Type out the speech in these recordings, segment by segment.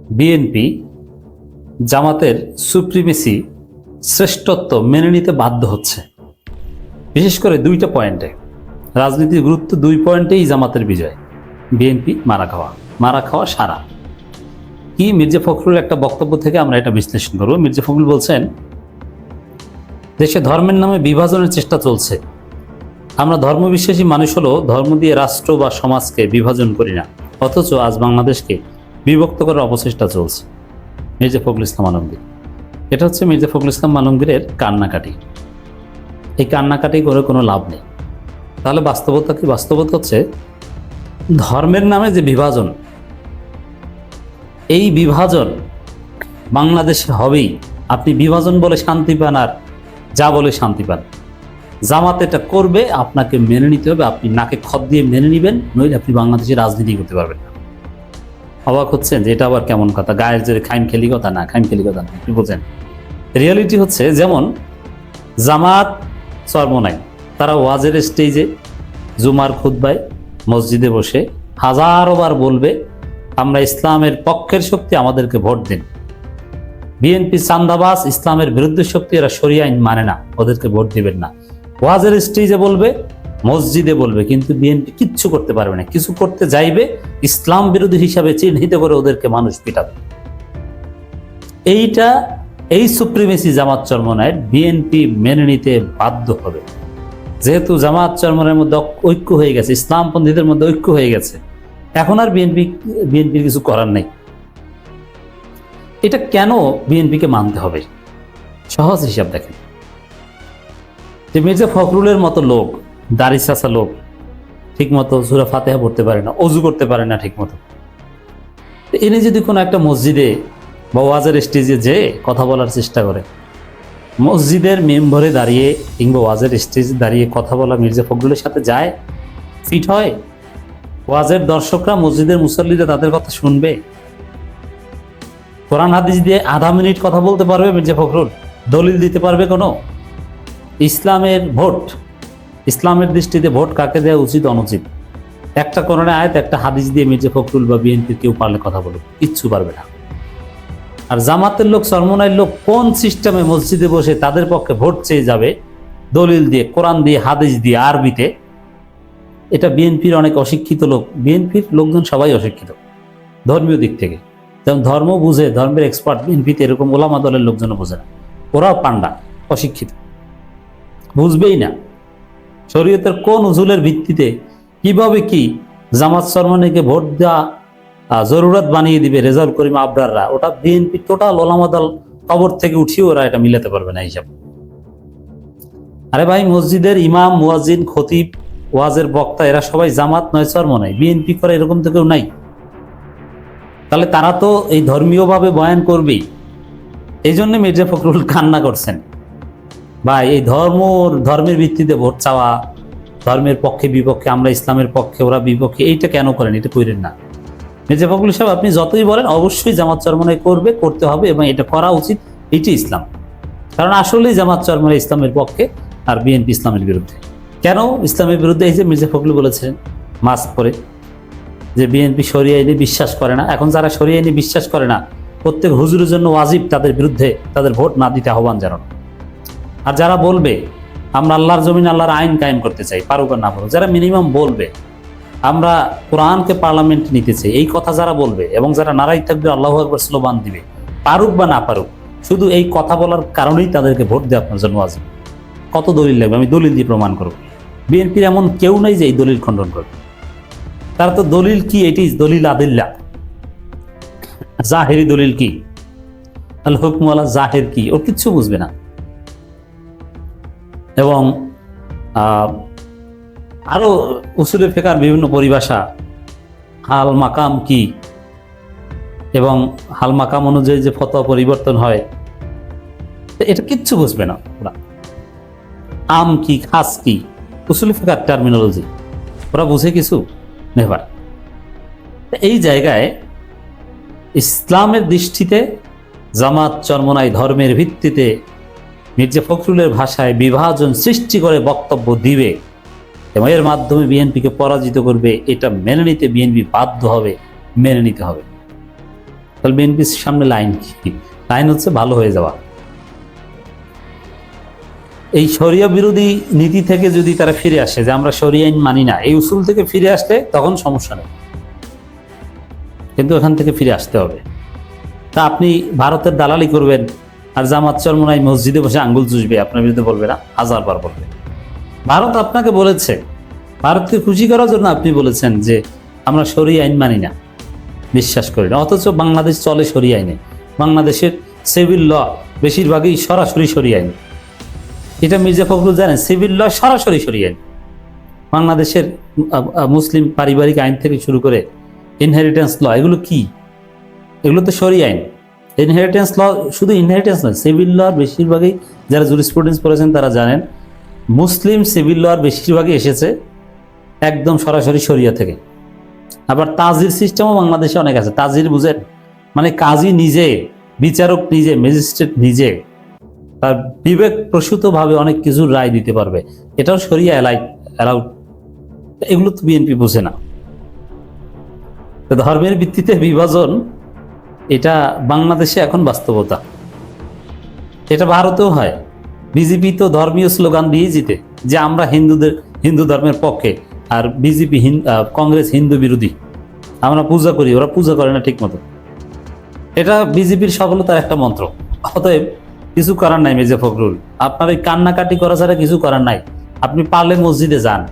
BNP জামাতের supremacy শ্রেষ্ঠত্ব মেনে নিতে বাধ্য হচ্ছে, বিশেষ করে দুইটা পয়েন্টে। রাজনীতির গুরুত্ব দুই পয়েন্টেই জামাতের বিজয়, বিএনপি মারা খাওয়া সারা। কি মির্জা ফখরুল একটা বক্তব্য থেকে আমরা এটা বিশ্লেষণ করব। মির্জা ফখরুল বলছেন, দেশে ধর্মের নামে বিভাজনের চেষ্টা চলছে। আমরা ধর্মবিশ্বাসী মানুষ হলো ধর্ম দিয়ে রাষ্ট্র বা সমাজকে বিভাজন করি না, অথচ আজ বাংলাদেশকে বিভক্ত করার অপচেষ্টা চলছে। মির্জা ফখরুল ইসলাম আলমগীর, এটা হচ্ছে মির্জা ফখরুল ইসলাম আলমগীরের কান্নাকাটি। এই কান্নাকাটি করে কোনো লাভ নেই। তাহলে বাস্তবতা কি? বাস্তবতা হচ্ছে ধর্মের নামে যে বিভাজন, এই বিভাজন বাংলাদেশে হবেই। আপনি বিভাজন বলে শান্তি পান আর যা বলে শান্তি পান। জামাত এটা করবে, আপনাকে মেনে নিতে হবে। আপনি নাকে খত দিয়ে মেনে নেবেন, নইলে আপনি বাংলাদেশে রাজনীতি করতে পারবেন না। অবাক হচ্ছেন যে এটা আবার কেমন কথা? গায়ের জোরে খাইম খেলি কথা না, খাইম খেলি কথা না, কি বোঝেন? রিয়ালিটি হচ্ছে, যেমন জামাত চরমোনাই, তারা ওয়াজের স্টেজে জুমার খুতবায় মসজিদে বসে হাজারো বার বলবে, আমরা ইসলামের পক্ষের শক্তি, আমাদেরকে ভোট দিন। বিএনপি চান্দাবাজ, ইসলামের বিরুদ্ধে শক্তি, এরা শরিয়া আইন মানে না, ওদেরকে ভোট দিবেন না। ওয়াজের স্টেজে বলবে, মসজিদে বলবে, কিন্তু বিএনপি কিচ্ছু করতে পারবে না। কিছু করতে যাইবে, ইসলাম বিরোধী হিসাবে চিহ্নিত করে ওদেরকে মানুষ পিটাবে। এই সুপ্রিমেসি জামাত চরমোনাইয়ের বিএনপি মেনে নিতে বাধ্য হবে। যেহেতু জামাত চরমোনাইয়ের মধ্যে ঐক্য হয়ে গেছে, ইসলামপন্থীদের মধ্যে ঐক্য হয়ে গেছে, এখন আর বিএনপির কিছু করার নেই। এটা কেন বিএনপিকে মানতে হবে? সহজ হিসাব দেখেন, যে মির্জা ফখরুলের মতো লোক, দাড়ি চাচা লোক, ঠিক মতো সূরা ফাতিহা পড়তে পারে না, অজু করতে পারে না ঠিক মতো, এনে যদি কোনো একটা মসজিদে বা ওয়াজের স্টেজে যে কথা বলার চেষ্টা করে, মসজিদের মেম্বরে দাঁড়িয়ে কিংবা ওয়াজের স্টেজে দাঁড়িয়ে কথা বলা মির্জা ফখরুলের সাথে যায়? ফিট হয়? ওয়াজের দর্শকরা, মসজিদের মুসল্লিরা তাদের কথা শুনবে? কোরআন হাদিস দিয়ে আধা মিনিট কথা বলতে পারবে মির্জা ফখরুল? দলিল দিতে পারবে কোনো? ইসলামের ভোট, ইসলামের দৃষ্টিতে ভোট কাকে দেওয়া উচিত অনুচিত, একটা কোরআনে আয়াত, একটা হাদিস দিয়ে মির্জা ফখরুল বা বিএনপির কেউ পারলে কথা বলুক? কিচ্ছু পারবে না। আর জামাতের লোক, চরমোনাইয়ের লোক কোন সিস্টেমে মসজিদে বসে তাদের পক্ষে ভোট চেয়ে যাবে? দলিল দিয়ে, কোরআন দিয়ে, হাদিস দিয়ে, আরবিতে। এটা বিএনপির অনেক অশিক্ষিত লোক, বিএনপির লোকজন সবাই অশিক্ষিত ধর্মীয় দিক থেকে। যেমন ধর্ম বুঝে, ধর্মের এক্সপার্ট বিএনপিতে এরকম ওলামা দলের লোকজনও বোঝে না। ওরাও পান্ডা, অশিক্ষিত, বুঝবেই না শরীয়তের কোন উজুলের ভিত্তিতে কিভাবে কি জামাত চরমোনাইকে ভোট দেওয়া জরুরত বানিয়ে দিবে রেজাউল করিম আবরাররা। ওটা বিএনপি টোটাল ওলামা দল কবর থেকে উঠিয়ে ওরা এটা মিলাতে পারবে না হিসাব। আরে ভাই, মসজিদের ইমাম, মুয়াজ্জিন, খতিব, ওয়াজের বক্তা, এরা সবাই জামাত নয়, চরমোনাই। বিএনপি করে এরকম তো কেউ নাই। তাহলে তারা তো এই ধর্মীয়ভাবে বয়ান করবেই। এই জন্য মির্জা ফখরুল কান্না করছেন। ভাই, এই ধর্মের ভিত্তিতে ভোট চাওয়া, ধর্মের পক্ষে বিপক্ষে, আমরা ইসলামের পক্ষে ওরা বিপক্ষে, এইটা কেন করেন? এটা করেন না মির্জা ফখরুল সাহেব। আপনি যতই বলেন, অবশ্যই জামাত চরমোনাই করতে হবে এবং এটা করা উচিত, এটি ইসলাম। কারণ আসলেই জামাত চরমোনাই ইসলামের পক্ষে আর বিএনপি ইসলামের বিরুদ্ধে। কেন ইসলামের বিরুদ্ধে? এই যে মির্জা ফখরুল বলেছেন মাস্ক পরে যে বিএনপি শরিয়া আইনে বিশ্বাস করে না। এখন যারা শরিয়া আইনে বিশ্বাস করে না, প্রত্যেক হুজুরের জন্য ওয়াজিব তাদের বিরুদ্ধে তাদের ভোট না দিতে আহ্বান জানানো। আর যারা বলবে আমরা আল্লাহর জমিন, আল্লাহর আইন কায়েম করতে চাই, পারুক আর না পারুক, যারা মিনিমাম বলবে আমরা কোরআনকে পার্লামেন্টে নিতে চাই, এই কথা যারা বলবে, এবং যারা নারাই থাকবে, আল্লাহু আকবার স্লোগান দিবে, পারুক বা না পারুক, শুধু এই কথা বলার কারণেই তাদেরকে ভোট দেওয়া আপনার জন্য ওয়াজিব। কত দলিল লাগবে? আমি দলিল দিয়ে প্রমাণ করব। বিএনপির এমন কেউ নাই যে এই দলিল খণ্ডন করবে। তার তো দলিল কি? এটি দলিল আদিল্লা। জাহেরি দলিল কি? আল হুকমু আলা জাহের কি? ও কিচ্ছু বুঝবে না। এবং আরো উসুলে ফিকহের বিভিন্ন পরিভাষা, হাল মাকাম কি, এবং হাল মাকাম অনুযায়ী যে ফতোয়া পরিবর্তন হয়, এটা কিচ্ছু বুঝবে না ওরা। আম কি, খাস কি, উসুলে ফিকহের টার্মিনোলজি ওরা বুঝে কিছু? নেভার। এই জায়গায় ইসলামের দৃষ্টিতে জামাত চরমোনাই ধর্মের ভিত্তিতে মির্জা ফখরুলের ভাষায় বিভাজন সৃষ্টি করে বক্তব্য দিবে এবং এর মাধ্যমে বিএনপিকে পরাজিত করবে, এটা মেনে নিতে বিএনপি বাধ্য হবে, মেনে নিতে হবে। তাহলে বিএনপির সামনে লাইন কি? লাইন হচ্ছে ভালো হয়ে যাওয়া। এই শরিয়া বিরোধী নীতি থেকে যদি তারা ফিরে আসে যে আমরা শরিয়া আইন মানি না, এই উসুল থেকে ফিরে আসলে তখন সমস্যা নেই, কিন্তু এখান থেকে ফিরে আসতে হবে। তা আপনি ভারতের দালালি করবেন আর জামাত চরমনাই মসজিদে বসে আঙ্গুল চুষবে, আপনার বিরুদ্ধে বলবে না? হাজারবার বলবে। ভারত আপনাকে বলেছে, ভারতকে খুশি করার জন্য আপনি বলেছেন যে আমরা শরিয়া আইন মানি না, বিশ্বাস করি না, অথচ বাংলাদেশ চলে শরিয়া আইনে। বাংলাদেশের সিভিল ল বেশিরভাগই সরাসরি শরিয়া আইন। এটা মির্জা ফখরুল জানেন, সিভিল ল সরাসরি শরিয়া আইন। বাংলাদেশের মুসলিম পারিবারিক আইন থেকে শুরু করে ইনহেরিটেন্স ল, এগুলো কি? এগুলো তো শরিয়া আইন। ইনহেরিটেন্স ল, শুধু ইনহেরিটেন্স নয়, সিভিল ল বেশিরভাগই যারা জুরিসপ্রুডেন্স পড়েছেন তারা জানেন, মুসলিম সিভিল ল বেশিরভাগই এসেছে একদম সরাসরি শরিয়া থেকে। আবার তাজির সিস্টেমও বাংলাদেশে অনেক আছে। তাজির বুঝেন? মানে কাজী নিজে, বিচারক নিজে, ম্যাজিস্ট্রেট নিজে তার বিবেক প্রসূতভাবে অনেক কিছুর রায় দিতে পারবে, এটাও শরিয়া অ্যালাউড। এগুলো তো বিএনপি বুঝে না। ধর্মের ভিত্তিতে বিভাজন, এটা বাংলাদেশে এখন বাস্তবতা। এটা ভারতেও হয়। বিজেপি তো ধর্মীয় স্লোগান দিয়ে জিতে যে আমরা হিন্দু ধর্মের পক্ষে, আর বিজেপি কংগ্রেস হিন্দু বিরোধী। আমরা পূজা করি, ওরা পূজা করে না ঠিক মতো। এটা বিজেপির সফলতার একটা মন্ত্র। অতএব কিছু করার নাই মির্জা ফখরুল, আপনার এই কান্নাকাটি করা ছাড়া কিছু করার নাই। আপনি পারলে মসজিদে যান,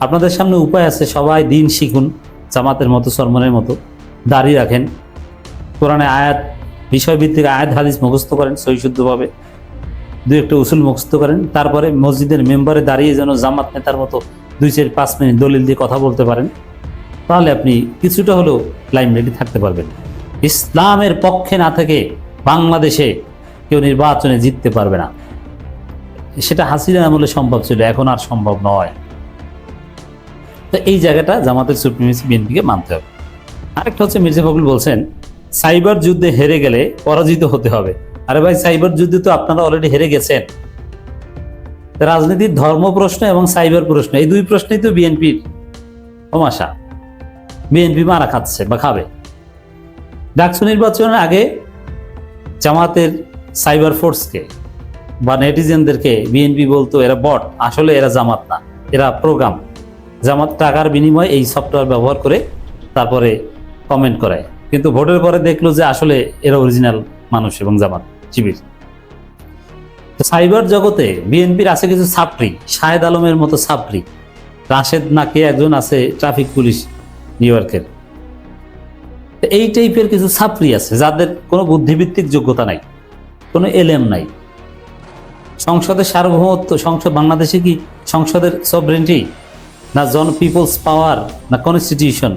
আপনাদের সামনে উপায় আছে। সবাই দিন শিখুন, জামাতের মতো, সরমনের মতো দাঁড়িয়ে রাখেন, কোরআনে আয়াত, বিষয়ভিত্তিক আয়াত হাদিস মুখস্থ করেন সহিশুদ্ধভাবে, দু একটা উসুল মুখস্থ করেন, তারপরে মসজিদের মেম্বারে দাঁড়িয়ে যেন জামাত নেতার মতো 2-4-5 মিনিট দলিল দিয়ে কথা বলতে পারেন, তাহলে আপনি কিছুটা হলেও লাইমলাইটে থাকতে পারবেন। ইসলামের পক্ষে না থেকে বাংলাদেশে কেউ নির্বাচনে জিততে পারবে না। সেটা হাসিনা আমলে সম্ভব ছিল, এখন আর সম্ভব নয়। তো এই জায়গাটা জামাতের সুপ্রিমেসি বিএনপিকে মানতে হবে। আরেকটা হচ্ছে, মির্জা ফখরুল বলছেন সাইবার যুদ্ধে হেরে গেলে পরাজিত হতে হবে। আরে ভাই, সাইবার যুদ্ধে তো আপনারা অলরেডি হেরে গেছেন। রাজনীতির ধর্ম প্রশ্ন এবং সাইবার প্রশ্ন, এই দুই প্রশ্নেই তো বিএনপির তমাশা। বিএনপি মারা খাচ্ছে বা খাবে। ডাকসু নির্বাচনের আগে জামাতের সাইবার ফোর্সকে বা নেটিজেনদেরকে বিএনপি বলতো এরা বট, আসলে এরা জামাত না, এরা প্রোগ্রাম। জামাত টাকার বিনিময়ে এই সফটওয়্যার ব্যবহার করে তারপরে কমেন্ট করায়, কিন্তু ভোটের পরে দেখলো যে আসলে এরা অরিজিনাল মানুষ এবং জামাত শিবির। সাইবার জগতে বিএনপির আছে কিছু ছাত্রী, শাহেদ আলমের মতো ছাত্রী, রাশেদ নাকি একজন আছে ট্রাফিক পুলিশ নিউ ইয়র্কের। এই টাইপের কিছু ছাত্রী আছে যাদের কোনো বুদ্ধিভিত্তিক যোগ্যতা নাই, কোনো এলএম নাই। সংসদের সার্বভৌমত্ব, সংসদ বাংলাদেশে কি সংসদের সভরেন্টি না পিপলস পাওয়ার না কনস্টিটিউশন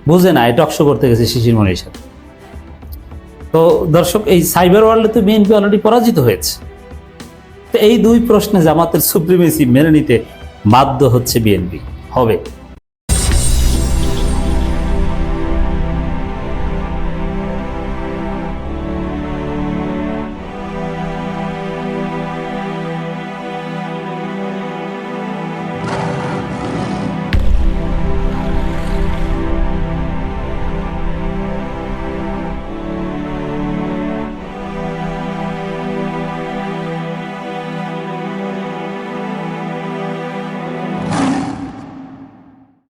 বুঝে না, এটা টকশো করতে গেছে শিশির মনির সাথে। তো দর্শক, এই সাইবার ওয়ার্ল্ডে তো বিএনপি অলরেডি পরাজিত হয়েছে। তো এই দুই প্রশ্নে জামাতের সুপ্রিমেসি মেনে নিতে বাধ্য হচ্ছে বিএনপি, হবে।